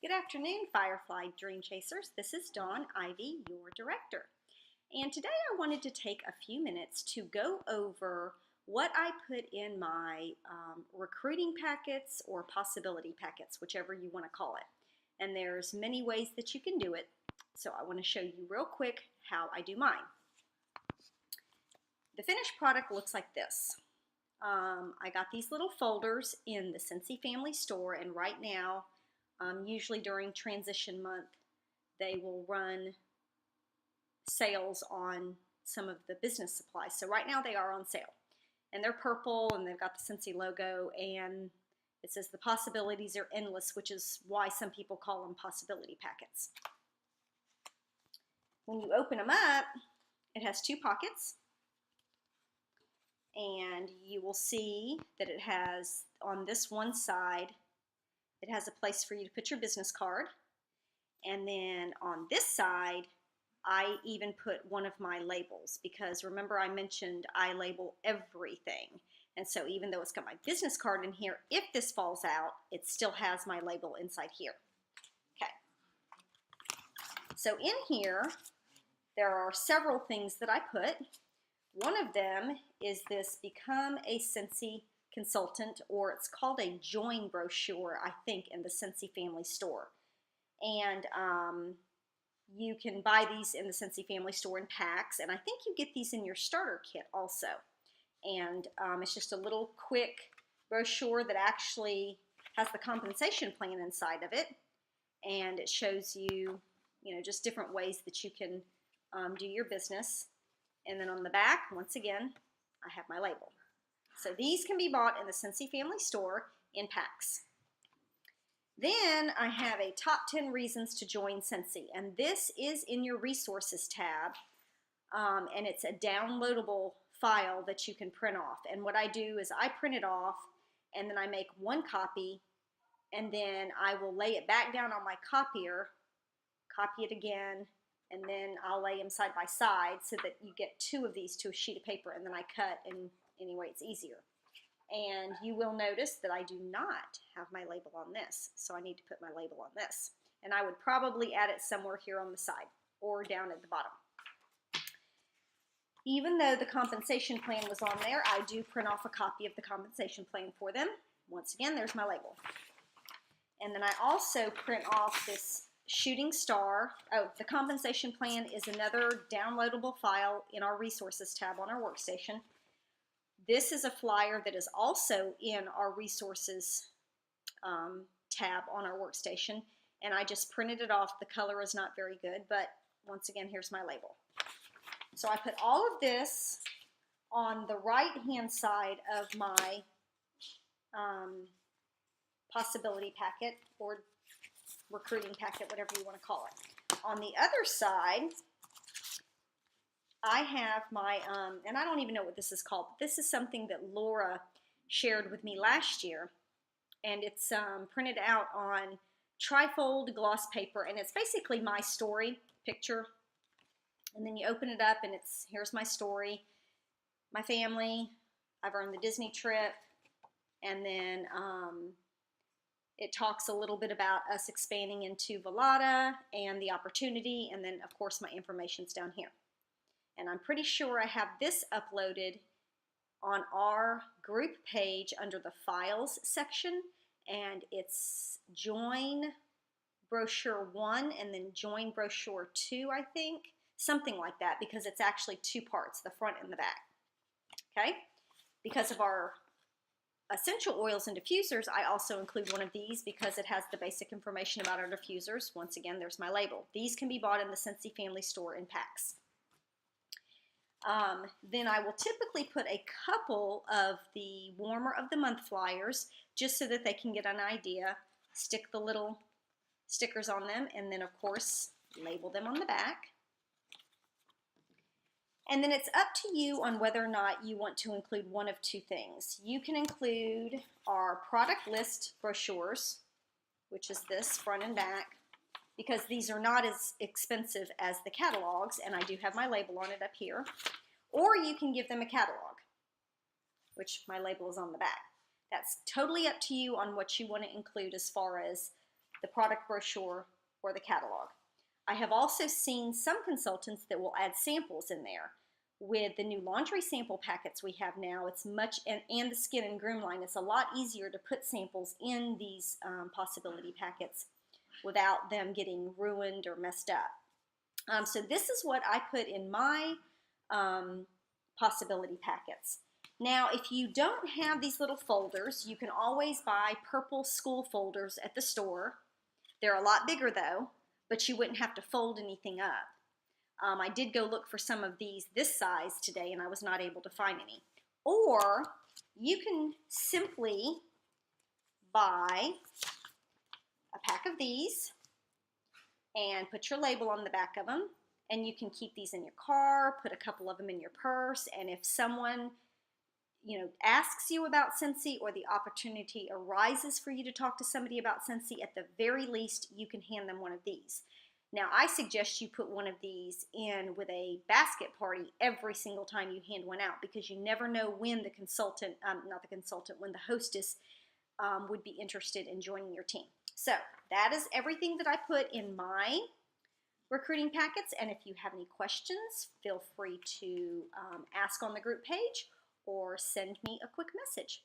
Good afternoon, Firefly Dream Chasers. This is Dawn Ivy, your director. And today I wanted to take a few minutes to go over what I put in my recruiting packets or possibility packets, whichever you want to call it. And there's many ways that you can do it. So I want to show you real quick how I do mine. The finished product looks like this. I got these little folders in the Scentsy family store, and right now, usually during transition month, they will run sales on some of the business supplies. So right now they are on sale. And they're purple, and they've got the Scentsy logo, and it says the possibilities are endless, which is why some people call them possibility packets. When you open them up, it has two pockets. And you will see that it has, on this one side, it has a place for you to put your business card. And then on this side, I even put one of my labels, because remember I mentioned I label everything. And so even though it's got my business card in here, if this falls out, it still has my label inside here. Okay. So in here, there are several things that I put. One of them is this Become a Scentsy Consultant, or it's called a Join brochure, I think, in the Scentsy family store. And you can buy these in the Scentsy family store in packs, and I think you get these in your starter kit also. And it's just a little quick brochure that actually has the compensation plan inside of it, and it shows you, just different ways that you can do your business. And then on the back, once again, I have my label. So these can be bought in the Scentsy family store in packs. Then I have a top 10 reasons to join Scentsy, and this is in your resources tab, and it's a downloadable file that you can print off. And what I do is I print it off, and then I make one copy, and then I will lay it back down on my copier, copy it again, and then I'll lay them side by side so that you get two of these to a sheet of paper, and then I cut, and anyway, it's easier. And you will notice that I do not have my label on this, so I need to put my label on this. And I would probably add it somewhere here on the side or down at the bottom. Even though the compensation plan was on there, I do print off a copy of the compensation plan for them. Once again, there's my label. And then I also print off this shooting star. Oh, the compensation plan is another downloadable file in our resources tab on our workstation. This is a flyer that is also in our resources tab on our workstation, and I just printed it off. The color is not very good, but once again, here's my label. So I put all of this on the right-hand side of my possibility packet or recruiting packet, whatever you want to call it. On the other side, I have my, and I don't even know what this is called, but this is something that Laura shared with me last year, and it's printed out on trifold gloss paper, and it's basically my story picture. And then you open it up, and here's my story, my family, I've earned the Disney trip, and then it talks a little bit about us expanding into Velada and the opportunity, and then, of course, my information's down here. And I'm pretty sure I have this uploaded on our group page under the Files section, and it's Join Brochure 1 and then Join Brochure 2, I think. Something like that, because it's actually two parts, the front and the back. Okay? Because of our essential oils and diffusers, I also include one of these because it has the basic information about our diffusers. Once again, there's my label. These can be bought in the Scentsy family store in packs. Then I will typically put a couple of the Warmer of the Month flyers just so that they can get an idea, stick the little stickers on them, and then, of course, label them on the back. And then it's up to you on whether or not you want to include one of two things. You can include our product list brochures, which is this, front and back, because these are not as expensive as the catalogs, and I do have my label on it up here. Or you can give them a catalog, which my label is on the back. That's totally up to you on what you want to include as far as the product brochure, or the catalog. I have also seen some consultants that will add samples in there. With the new laundry sample packets we have now, it's much, and the Skin and Groom line, it's a lot easier to put samples in these possibility packets without them getting ruined or messed up. So this is what I put in my possibility packets. Now, if you don't have these little folders, you can always buy purple school folders at the store. They're a lot bigger though, but you wouldn't have to fold anything up. I did go look for some of these this size today and I was not able to find any. Or you can simply buy a pack of these and put your label on the back of them, and you can keep these in your car, put a couple of them in your purse, and if someone asks you about Scentsy, or the opportunity arises for you to talk to somebody about Scentsy, at the very least you can hand them one of these. Now, I suggest you put one of these in with a basket party every single time you hand one out, because you never know when the consultant, when the hostess would be interested in joining your team. So that is everything that I put in my recruiting packets, and if you have any questions, feel free to ask on the group page or send me a quick message.